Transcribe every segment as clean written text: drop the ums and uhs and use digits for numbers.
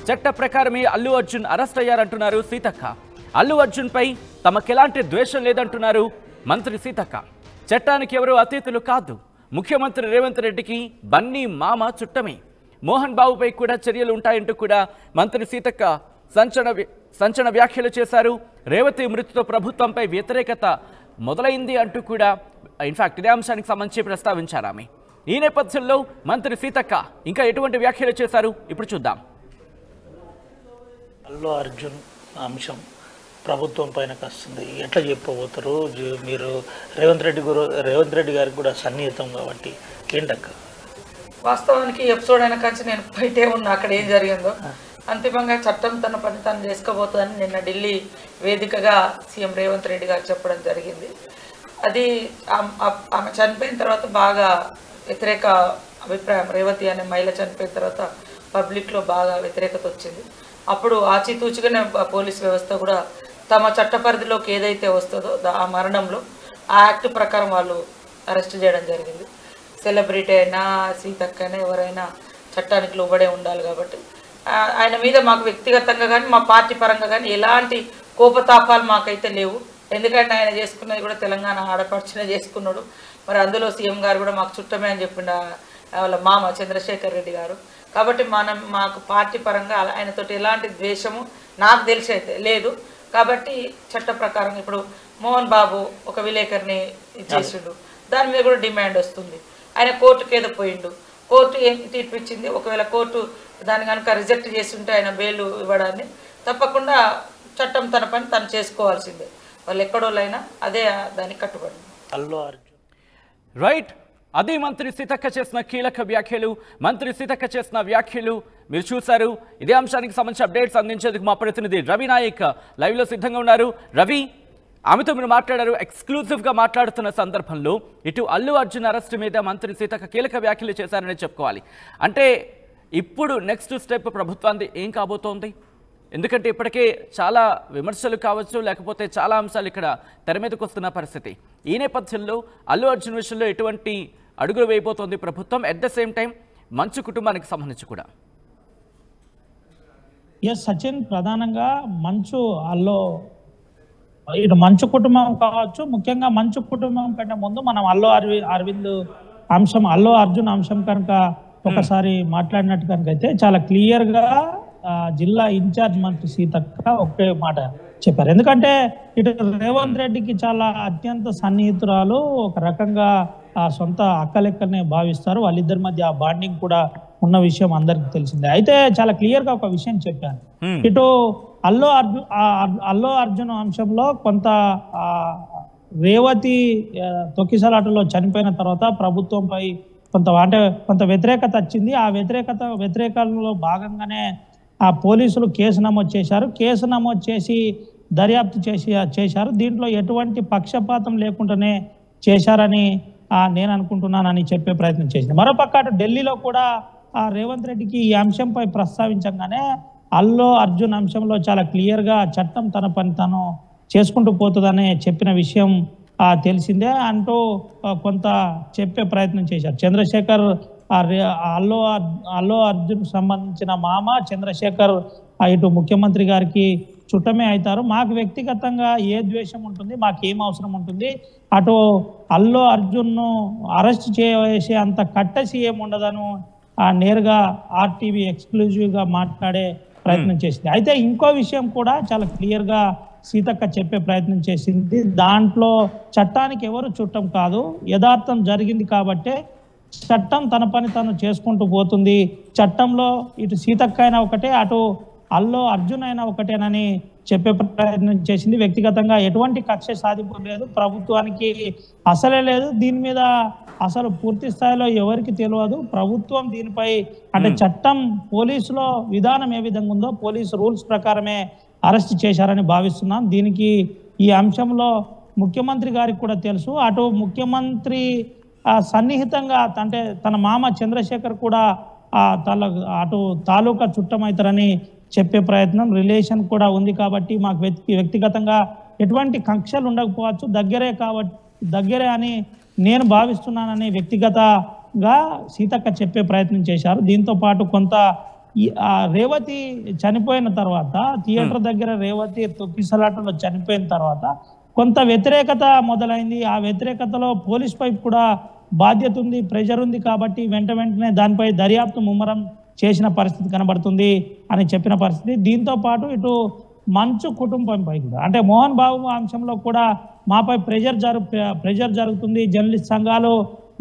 చట్ట ప్రకారమే అల్లు అర్జున్ అరెస్ట్ అయ్యారంటున్నారు సీతక్క. అల్లు అర్జున్ పై తమకెలాంటి ద్వేషం లేదంటున్నారు మంత్రి సీతక్క. చట్టానికి ఎవరు అతీతులు కాదు. ముఖ్యమంత్రి రేవంత్ రెడ్డికి బన్నీ మామ చుట్టమే. మోహన్ బాబుపై కూడా చర్యలు ఉంటాయంటూ కూడా మంత్రి సీతక్క సంచలన వ్యాఖ్యలు చేశారు. రేవతి మృతితో ప్రభుత్వంపై వ్యతిరేకత మొదలైంది అంటూ కూడా ఇన్ఫాక్ట్ ఇదే అంశానికి సంబంధించి ప్రస్తావించారు ఆమె. ఈ నేపథ్యంలో మంత్రి సీతక్క ఇంకా ఎటువంటి వ్యాఖ్యలు చేశారు ఇప్పుడు చూద్దాం. అల్లు అర్జున్ అంశం ప్రభుత్వం పైన వస్తుంది, ఎట్లా చెప్పబోతారు మీరు? రేవంత్ రెడ్డి గారికి కూడా సన్నిహితం కాబట్టి ఏంటక్క? వాస్తవానికి ఎపిసోడ్ అయిన కాంచి నేను బయటే ఉన్నా, అక్కడ ఏం జరిగిందో. అంతిమంగా చట్టం తన పని తను చేసుకోబోతుందని నిన్న ఢిల్లీ వేదికగా సీఎం రేవంత్ రెడ్డి గారు చెప్పడం జరిగింది. అది ఆమె చనిపోయిన తర్వాత బాగా వ్యతిరేక అభిప్రాయం, రేవతి అనే మహిళ చనిపోయిన తర్వాత పబ్లిక్లో బాగా వ్యతిరేకత వచ్చింది. అప్పుడు ఆచితూచిగానే పోలీస్ వ్యవస్థ కూడా తమ చట్ట పరిధిలోకి ఏదైతే వస్తుందో ఆ మరణంలో ఆ యాక్ట్ ప్రకారం వాళ్ళు అరెస్ట్ చేయడం జరిగింది. సెలబ్రిటీ అయినా సీతక్క అయినా ఎవరైనా చట్టానికి లోబడే ఉండాలి కాబట్టి ఆయన మీద మాకు వ్యక్తిగతంగా కానీ మా పార్టీ పరంగా కానీ ఎలాంటి కోపతాపాలు మాకైతే లేవు. ఎందుకంటే ఆయన చేసుకున్నది కూడా తెలంగాణ ఆడపడుచునే చేసుకున్నాడు. మరి అందులో సీఎం గారు కూడా మాకు చుట్టమే అని చెప్పిండ వాళ్ళ మామ చంద్రశేఖర్ రెడ్డి గారు. కాబట్టి మాకు పార్టీ పరంగా ఆయనతోటి ఎలాంటి ద్వేషము నాకు తెలిసి అయితే లేదు. కాబట్టి చట్ట ప్రకారం ఇప్పుడు మోహన్ బాబు ఒక విలేకరిని ఇచ్చేసిండు, దాని మీద కూడా డిమాండ్ వస్తుంది. ఆయన కోర్టుకి ఏదో పోయిండు, కోర్టు ఏం తీర్పు ఇచ్చింది. ఒకవేళ కోర్టు దాన్ని కనుక రిజెక్ట్ చేస్తుంటే ఆయన బెయిల్ ఇవ్వడాన్ని తప్పకుండా చట్టం తన పని తను చేసుకోవాల్సిందే. వాళ్ళు ఎక్కడోళ్ళైనా అదే దానికి కట్టుబడి. అల్లు అర్జున్ రైట్, అది మంత్రి సీతక్క చేసిన కీలక వ్యాఖ్యలు. మంత్రి సీతక్క చేసిన వ్యాఖ్యలు మీరు చూశారు. ఇదే అంశానికి సంబంధించి అప్డేట్స్ అందించేందుకు మా ప్రతినిధి రవి నాయక్ లైవ్లో సిద్ధంగా ఉన్నారు. రవి, ఆమెతో మీరు మాట్లాడారు. ఎక్స్క్లూజివ్గా మాట్లాడుతున్న సందర్భంలో ఇటు అల్లు అర్జున్ అరెస్ట్ మీద మంత్రి సీతక్క కీలక వ్యాఖ్యలు చేశారని చెప్పుకోవాలి. అంటే ఇప్పుడు నెక్స్ట్ స్టెప్ ప్రభుత్వానికి ఏం కాబోతోంది? ఎందుకంటే ఇప్పటికే చాలా విమర్శలు కావచ్చు, లేకపోతే చాలా అంశాలు ఇక్కడ తెర మీదకు వస్తున్న పరిస్థితి. ఈ నేపథ్యంలో అల్లు అర్జున్ విషయంలో ఎటువంటి అడుగులు వేయబోతోంది ప్రభుత్వం? ఎట్ ద సేమ్ టైం మంచు కుటుంబానికి సంబంధించి కూడా. ఎస్ సచిన్, ప్రధానంగా ఇటు మంచు కుటుంబం కావచ్చు, ముఖ్యంగా మంచు కుటుంబం కంటే ముందు మనం అల్లు అర్జున్ అంశం కనుక ఒకసారి మాట్లాడినట్టు కనుక అయితే చాలా క్లియర్గా జిల్లా ఇన్ఛార్జ్ మంత్రి సీతక్క ఒకే మాట చెప్పారు. ఎందుకంటే ఇటు రేవంత్ రెడ్డికి చాలా అత్యంత సన్నిహితురాలు, ఒక రకంగా సొంత అక్కలెక్కనే భావిస్తారు. వాళ్ళిద్దరి మధ్య ఆ బాండింగ్ కూడా ఉన్న విషయం అందరికి తెలిసిందే. అయితే చాలా క్లియర్గా ఒక విషయం చెప్పాను. ఇటు అల్లు అర్జున్ అంశంలో కొంత రేవతి తొక్కిసలాటలో చనిపోయిన తర్వాత ప్రభుత్వంపై కొంత వ్యతిరేకత వచ్చింది. ఆ వ్యతిరేకతలో భాగంగానే ఆ పోలీసులు కేసు నమోదు చేశారు. కేసు నమోదు చేసి దర్యాప్తు చేశారు. దీంట్లో ఎటువంటి పక్షపాతం లేకుండానే చేశారని నేను అనుకుంటున్నానని చెప్పే ప్రయత్నం చేసింది. మరోపక్క అటు ఢిల్లీలో కూడా రేవంత్ రెడ్డికి ఈ అంశంపై ప్రస్తావించగానే అల్లు అర్జున్ అంశంలో చాలా క్లియర్గా చట్టం తన పని తను చేసుకుంటూ పోతుందని చెప్పిన విషయం తెలిసిందే అంటూ కొంత చెప్పే ప్రయత్నం చేశారు. చంద్రశేఖర్ అల్లు అర్జున్ సంబంధించిన మామ చంద్రశేఖర్ ఇటు ముఖ్యమంత్రి గారికి చుట్టమే అవుతారు. మాకు వ్యక్తిగతంగా ఏ ద్వేషం ఉంటుంది, మాకు ఏం అవసరం ఉంటుంది, అటు అల్లు అర్జున్ను అరెస్ట్ చేసే అంత కట్టసి ఏముండదను నేరుగా ఆర్టీవీ ఎక్స్క్లూజివ్గా మాట్లాడే ప్రయత్నం చేసింది. అయితే ఇంకో విషయం కూడా చాలా క్లియర్గా సీతక్క చెప్పే ప్రయత్నం చేసింది. దాంట్లో చట్టానికి ఎవరు చుట్టం కాదు, యథార్థం జరిగింది కాబట్టే చట్టం తన పని తను చేసుకుంటూ పోతుంది. చట్టంలో ఇటు సీతక్క అయినా ఒకటే, అటు అల్లు అర్జున్ అయినా ఒకటేనని చెప్పే ప్రయత్నం చేసింది. వ్యక్తిగతంగా ఎటువంటి కక్ష సాధింపు లేదు, ప్రభుత్వానికి అసలే లేదు. దీని మీద అసలు పూర్తి స్థాయిలో ఎవరికి తెలియదు. ప్రభుత్వం దీనిపై అంటే చట్టం పోలీసులో విధానం ఏ విధంగా ఉందో పోలీసు రూల్స్ ప్రకారమే అరెస్ట్ చేశారని భావిస్తున్నాం. దీనికి ఈ అంశంలో ముఖ్యమంత్రి గారికి కూడా తెలుసు. అటు ముఖ్యమంత్రి సన్నిహితంగా అంటే తన మామ చంద్రశేఖర్ కూడా అటు తాలూకా చుట్టమవుతారని చెప్పే ప్రయత్నం, రిలేషన్ కూడా ఉంది. కాబట్టి మాకు వ్యక్తిగతంగా ఎటువంటి కక్షలు ఉండకపోవచ్చు, దగ్గరే అని నేను భావిస్తున్నానని వ్యక్తిగతంగా సీతక్క చెప్పే ప్రయత్నం చేశారు. దీంతో పాటు కొంత ఆ రేవతి చనిపోయిన తర్వాత థియేటర్ దగ్గర రేవతి తొక్కిసలాటలో చనిపోయిన తర్వాత కొంత వ్యతిరేకత మొదలైంది. ఆ వ్యతిరేకతలో పోలీస్ పైపు కూడా బాధ్యత ఉంది, ప్రెషర్ ఉంది. కాబట్టి వెంటనే దానిపై దర్యాప్తు ముమ్మరం చేసిన పరిస్థితి కనబడుతుంది అని చెప్పిన పరిస్థితి. దీంతో పాటు ఇటు మంచు కుటుంబంపై కూడా అంటే మోహన్ బాబు అంశంలో కూడా మాపై ప్రెషర్ జరుగుతుంది. జర్నలిస్ట్ సంఘాలు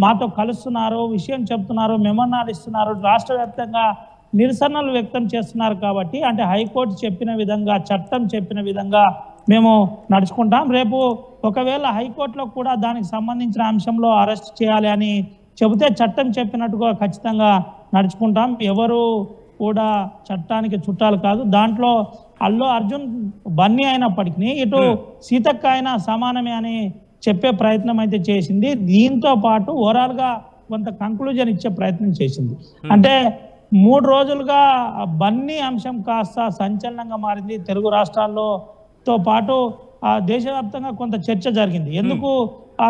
మాతో కలుస్తున్నారు, విషయం చెప్తున్నారు, మెమోరాలు ఇస్తున్నారు, రాష్ట్ర వ్యాప్తంగా నిరసనలు వ్యక్తం చేస్తున్నారు. కాబట్టి అంటే హైకోర్టు చెప్పిన విధంగా, చట్టం చెప్పిన విధంగా మేము నడుచుకుంటాం. రేపు ఒకవేళ హైకోర్టులో కూడా దానికి సంబంధించిన అంశంలో అరెస్ట్ చేయాలి అని చెబితే చట్టం చెప్పినట్టుగా ఖచ్చితంగా నడుచుకుంటాం. ఎవరు కూడా చట్టానికి చుట్టాలు కాదు. దాంట్లో అల్లు అర్జున్ బన్నీ అయినప్పటికీ ఇటు సీతక్క అయినా సమానమే అని చెప్పే ప్రయత్నం అయితే చేసింది. దీంతో పాటు ఓవరాల్ గా కొంత కంక్లూజన్ ఇచ్చే ప్రయత్నం చేసింది. అంటే 3 రోజులుగా బన్నీ అంశం కాస్త సంచలనంగా మారింది. తెలుగు రాష్ట్రాల్లోతో పాటు దేశవ్యాప్తంగా కొంత చర్చ జరిగింది. ఎందుకు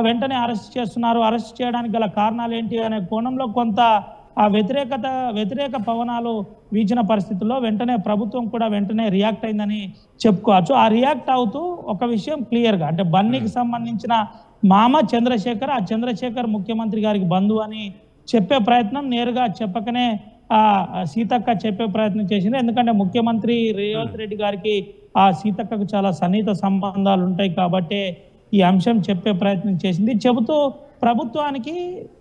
వెంటనే అరెస్ట్ చేస్తున్నారు, అరెస్ట్ చేయడానికి గల కారణాలు ఏంటి అనే కోణంలో కొంత వ్యతిరేక పవనాలు వీచిన పరిస్థితుల్లో వెంటనే ప్రభుత్వం కూడా వెంటనే రియాక్ట్ అయిందని చెప్పుకోవచ్చు. ఆ రియాక్ట్ అవుతూ ఒక విషయం క్లియర్గా అంటే బన్నీకి సంబంధించిన మామ చంద్రశేఖర్, ఆ చంద్రశేఖర్ ముఖ్యమంత్రి గారికి బంధువు అని చెప్పే ప్రయత్నం నేరుగా చెప్పకనే సీతక్క చెప్పే ప్రయత్నం చేసింది. ఎందుకంటే ముఖ్యమంత్రి రేవంత్ రెడ్డి గారికి ఆ సీతక్కకు చాలా సన్నిహిత సంబంధాలు ఉంటాయి కాబట్టి ఈ అంశం చెప్పే ప్రయత్నం చేసింది. చెబుతూ ప్రభుత్వానికి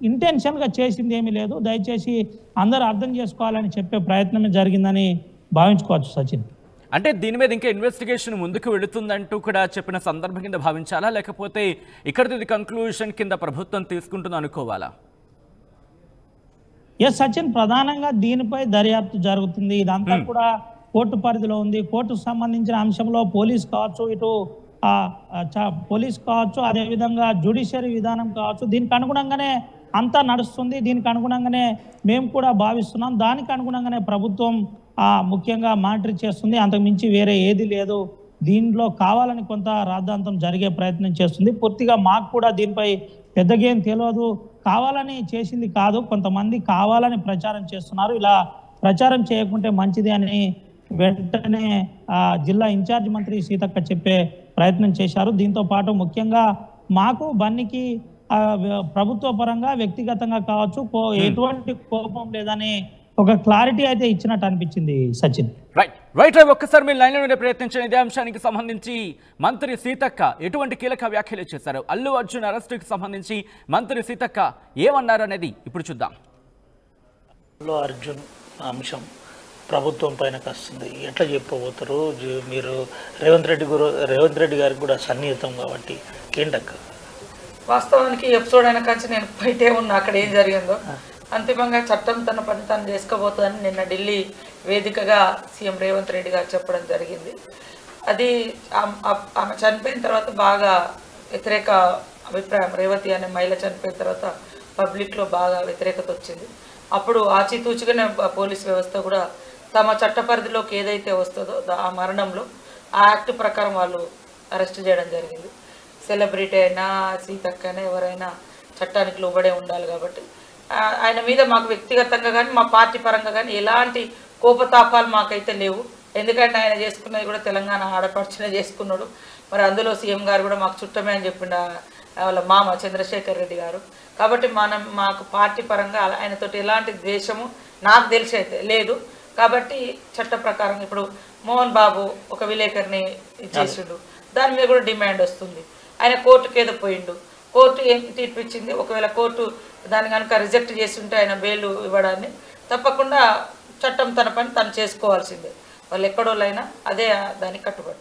ఇంటెన్షన్గా చేసింది ఏమీ లేదు, దయచేసి అందరూ అర్థం చేసుకోవాలని చెప్పే ప్రయత్నమే జరిగిందని భావించుకోవచ్చు సచిన్. అంటే దీని మీద ఇంకా ఇన్వెస్టిగేషన్ ముందుకు వెళుతుందంటూ కూడా చెప్పిన సందర్భం కింద భావించాలా, లేకపోతే ఇక్కడిది కంక్లూషన్ కింద ప్రభుత్వం తీసుకుంటుంది అనుకోవాలా? ఎస్ సచిన్, ప్రధానంగా దీనిపై దర్యాప్తు జరుగుతుంది. ఇదంతా కూడా కోర్టు పరిధిలో ఉంది. కోర్టుకు సంబంధించిన అంశంలో పోలీస్ కావచ్చు, ఇటు పోలీస్ కావచ్చు, అదేవిధంగా జ్యుడిషియరీ విధానం కావచ్చు, దీనికి అనుగుణంగానే అంతా నడుస్తుంది. దీనికి అనుగుణంగానే మేము కూడా భావిస్తున్నాం. దానికి అనుగుణంగానే ప్రభుత్వం ముఖ్యంగా మానిటర్ చేస్తుంది. అంతకుమించి వేరే ఏది లేదు. దీంట్లో కావాలని కొంత రాద్ధాంతం జరిగే ప్రయత్నం చేస్తుంది. పూర్తిగా మాకు కూడా దీనిపై పెద్దగా ఏం తెలియదు, కావాలని చేసింది కాదు, కొంతమంది కావాలని ప్రచారం చేస్తున్నారు. ఇలా ప్రచారం చేయకుంటే మంచిది అని వెంటనే జిల్లా ఇన్ఛార్జ్ మంత్రి సీతక్క చెప్పే ప్రయత్నం చేశారు. దీంతో పాటు ముఖ్యంగా మాకు బన్నీకి ప్రభుత్వ పరంగా వ్యక్తిగతంగా కావచ్చు ఎటువంటి కోపం లేదని ఒక క్లారిటీ అయితే ఇచ్చినట్టు అనిపించింది సచిన్. రైట్ ఒక్కసారి మీరు లైన్లో ఉండే ప్రయత్నించిన ఇదే అంశానికి సంబంధించి మంత్రి సీతక్క ఎటువంటి కీలక వ్యాఖ్యలు చేశారు, అల్లు అర్జున్ అరెస్టుకి సంబంధించి మంత్రి సీతక్క ఏమన్నారు అనేది ఇప్పుడు చూద్దాం. అల్లు అర్జున్ అంశం ప్రభుత్వం పైన వస్తుంది, ఎట్లా చెప్పబోతారు మీరు? రేవంత్ రెడ్డి గారికి కూడా సన్నిహితం కాబట్టి ఏంటక్క? వాస్తవానికి ఎపిసోడ్ అయిన కాంచి నేను బయటే ఉన్నా అక్కడ ఏం జరిగిందో. అంతిమంగా చట్టం తన పని తను చేసుకోబోతుందని నిన్న ఢిల్లీ వేదికగా సీఎం రేవంత్ రెడ్డి గారు చెప్పడం జరిగింది. అది ఆమె చనిపోయిన తర్వాత బాగా వ్యతిరేక అభిప్రాయం, రేవతి అనే మహిళ చనిపోయిన తర్వాత పబ్లిక్లో బాగా వ్యతిరేకత వచ్చింది. అప్పుడు ఆచితూచిగానే పోలీస్ వ్యవస్థ కూడా తమ చట్ట పరిధిలోకి ఏదైతే వస్తుందో ఆ మరణంలో ఆ యాక్ట్ ప్రకారం వాళ్ళు అరెస్ట్ చేయడం జరిగింది. సెలబ్రిటీ అయినా సీతక్క అయినా ఎవరైనా చట్టానికి లోబడే ఉండాలి కాబట్టి ఆయన మీద మాకు వ్యక్తిగతంగా కానీ మా పార్టీ పరంగా కానీ ఎలాంటి కోపతాపాలు మాకైతే లేవు. ఎందుకంటే ఆయన చేసుకున్నది కూడా తెలంగాణ ఆడపడుచునే చేసుకున్నాడు. మరి అందులో సీఎం గారు కూడా మాకు చుట్టమే అని చెప్పిండ వాళ్ళ మామ చంద్రశేఖర్ రెడ్డి గారు. కాబట్టి మాకు పార్టీ పరంగా ఆయనతోటి ఎలాంటి ద్వేషము నాకు తెలిసి అయితే లేదు. కాబట్టి చట్ట ప్రకారం ఇప్పుడు మోహన్ బాబు ఒక విలేకరిని చేసిండు, దాని మీద కూడా డిమాండ్ వస్తుంది. ఆయన కోర్టుకి ఏదో పోయిండు, కోర్టు ఏం తీర్పు ఇచ్చింది, ఒకవేళ కోర్టు దాన్ని కనుక రిజెక్ట్ చేస్తుంటే ఆయన బెయిల్ ఇవ్వడాన్ని తప్పకుండా చట్టం తన పని తను చేసుకోవాల్సిందే. వాళ్ళు ఎక్కడోళ్ళైనా అదే దానికి కట్టుబడి.